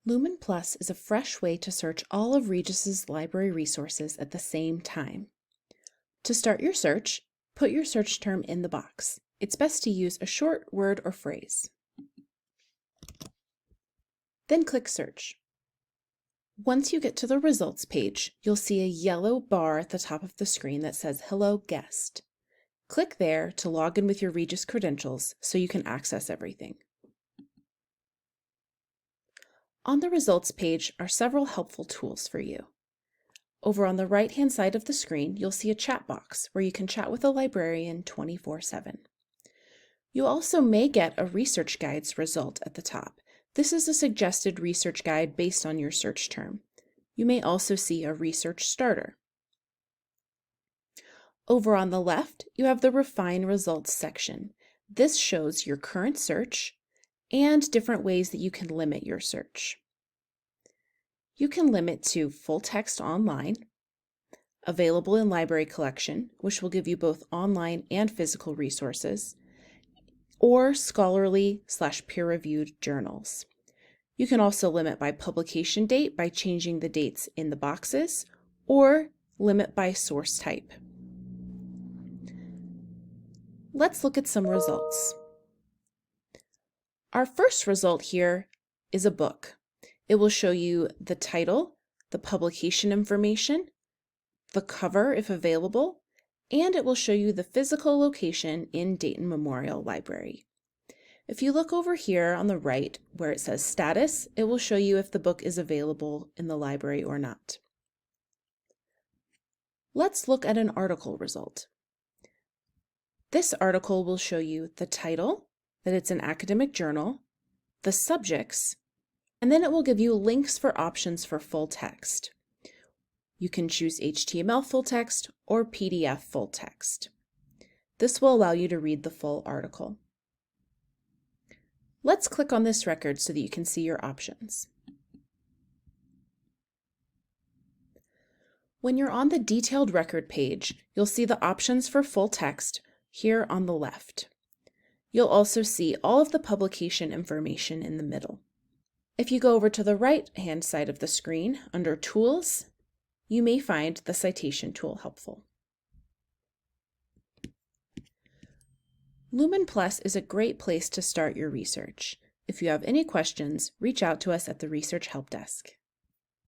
LumenPlus is a fresh way to search all of Regis's library resources at the same time. To start your search, put your search term in the box. It's best to use a short word or phrase. Then click Search. Once you get to the results page, you'll see a yellow bar at the top of the screen that says Hello Guest. Click there to log in with your Regis credentials so you can access everything. On the results page are several helpful tools for you. Over on the right-hand side of the screen, you'll see a chat box where you can chat with a librarian 24/7. You also may get a research guide's result at the top. This is a suggested research guide based on your search term. You may also see a research starter. Over on the left, you have the Refine Results section. This shows your current search and different ways that you can limit your search. You can limit to full text online, available in library collection, which will give you both online and physical resources, or scholarly/peer-reviewed journals. You can also limit by publication date by changing the dates in the boxes, or limit by source type. Let's look at some results. Our first result here is a book. It will show you the title, the publication information, the cover if available, and it will show you the physical location in Dayton Memorial Library. If you look over here on the right where it says Status, it will show you if the book is available in the library or not. Let's look at an article result. This article will show you the title, that it's an academic journal, the subjects, and then it will give you links for options for full text. You can choose HTML full text or PDF full text. This will allow you to read the full article. Let's click on this record so that you can see your options. When you're on the detailed record page, you'll see the options for full text here on the left. You'll also see all of the publication information in the middle. If you go over to the right-hand side of the screen, under Tools, you may find the Citation Tool helpful. LumenPlus is a great place to start your research. If you have any questions, reach out to us at the Research Help Desk.